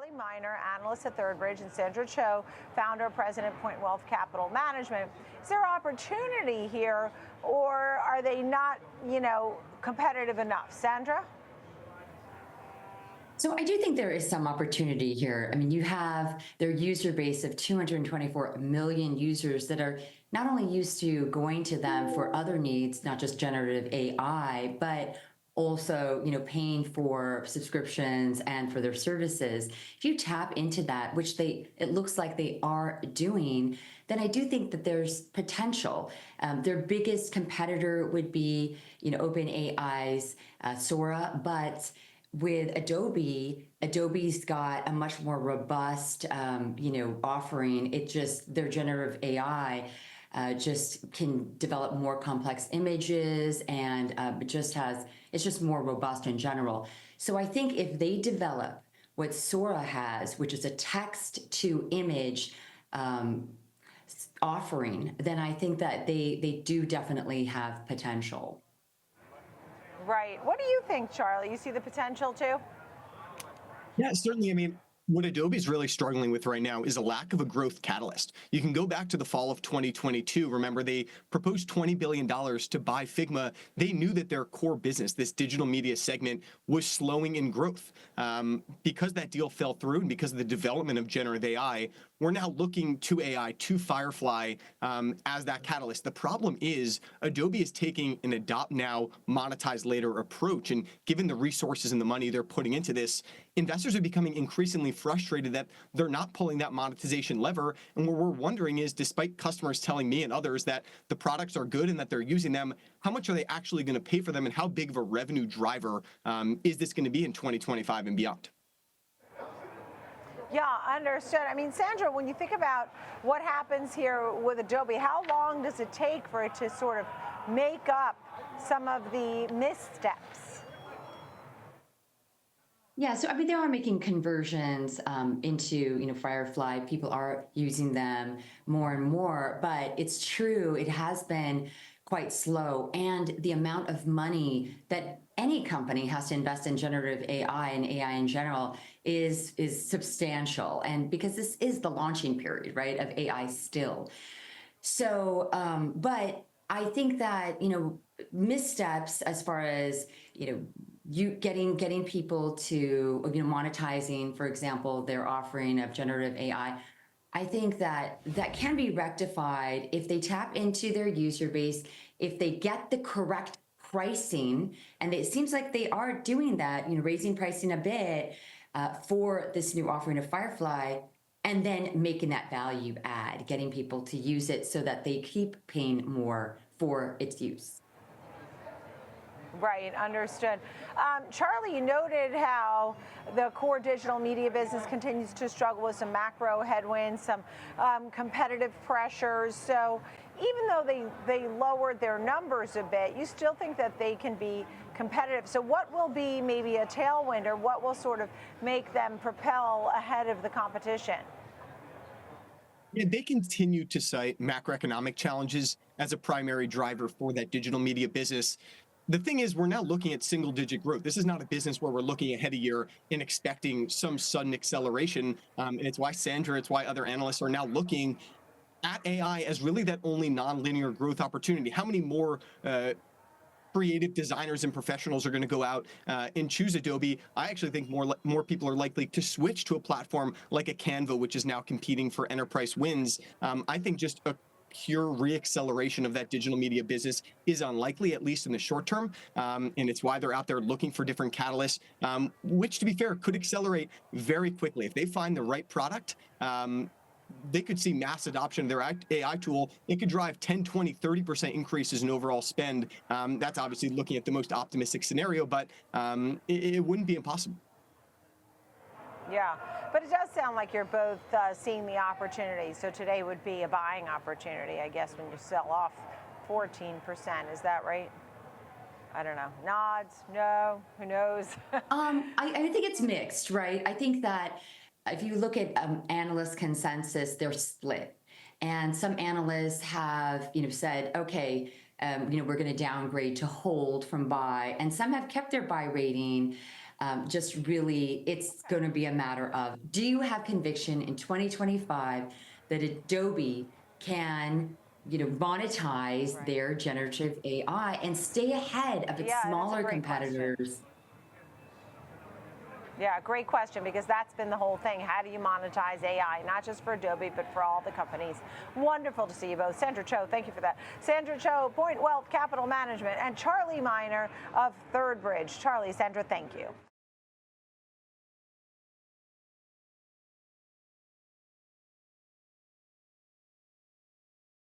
Charlie Miner, analyst at ThirdBridge, and Sandra Cho, founder, president, Pointwealth Capital Management. Is there opportunity here, or are they not, competitive enough? Sandra? So I do think there is some opportunity here. I mean, you have their user base of 224 million users that are not only used to going to them for other needs, not just generative AI, but also, paying for subscriptions and for their services. If you tap into that, which it looks like they are doing, then I do think that there's potential. Their biggest competitor would be, OpenAI's Sora, but with Adobe's got a much more robust, offering. Their generative AI just can develop more complex images, and it's just more robust in general. So I think if they develop what Sora has, which is a text to image offering, then I think that they do definitely have potential. Right. What do you think, Charlie? You see the potential too? Yeah, certainly. I mean, what Adobe is really struggling with right now is a lack of a growth catalyst. You can go back to the fall of 2022. Remember, they proposed $20 billion to buy Figma. They knew that their core business, this digital media segment, was slowing in growth. Because that deal fell through and because of the development of generative AI, we're now looking to AI, to Firefly, as that catalyst. The problem is Adobe is taking an adopt now, monetize later approach. And given the resources and the money they're putting into this, investors are becoming increasingly frustrated that they're not pulling that monetization lever. And what we're wondering is, despite customers telling me and others that the products are good and that they're using them, how much are they actually going to pay for them, and how big of a revenue driver is this going to be in 2025 and beyond? Yeah, understood. I mean, Sandra, when you think about what happens here with Adobe, how long does it take for it to sort of make up some of the missteps? Yeah, so I mean, they are making conversions into Firefly. People are using them more and more, but it's true, it has been quite slow, and the amount of money that any company has to invest in generative AI and AI in general is substantial, and because this is the launching period, right, of AI still. So, but I think that missteps as far as you getting people to monetizing, for example, their offering of generative AI. I think that can be rectified if they tap into their user base, if they get the correct pricing, and it seems like they are doing that, raising pricing a bit for this new offering of Firefly, and then making that value add, getting people to use it so that they keep paying more for its use. Right, understood. Charlie, you noted how the core digital media business continues to struggle with some macro headwinds, some competitive pressures. So even though they lowered their numbers a bit, you still think that they can be competitive. So what will be maybe a tailwind, or what will sort of make them propel ahead of the competition? Yeah, they continue to cite macroeconomic challenges as a primary driver for that digital media business. The thing is, we're now looking at single-digit growth. This is not a business where we're looking ahead a year and expecting some sudden acceleration. And it's why Sandra, it's why other analysts are now looking at AI as really that only non-linear growth opportunity. How many more creative designers and professionals are going to go out and choose Adobe? I actually think more people are likely to switch to a platform like a Canva, which is now competing for enterprise wins. I think just a pure reacceleration of that digital media business is unlikely, at least in the short term. And it's why they're out there looking for different catalysts, which, to be fair, could accelerate very quickly. If they find the right product, they could see mass adoption of their AI tool. It could drive 10, 20, 30% increases in overall spend. That's obviously looking at the most optimistic scenario, but it wouldn't be impossible. Yeah, but it does sound like you're both seeing the opportunity. So today would be a buying opportunity, I guess, when you sell off 14%. Is that right? I don't know. Nods? No? Who knows? I think it's mixed, right? I think that if you look at analyst consensus, they're split. And some analysts have, said, okay, we're going to downgrade to hold from buy. And some have kept their buy rating. just really, it's going to be a matter of, do you have conviction in 2025 that Adobe can monetize their generative AI and stay ahead of its Yeah, that's a smaller great question. competitors? Yeah, great question, because that's been the whole thing. How do you monetize AI, not just for Adobe, but for all the companies? Wonderful to see you both. Sandra Cho, thank you for that. Sandra Cho, Pointwealth Capital Management, and Charlie Miner of Third Bridge. Charlie, Sandra, thank you.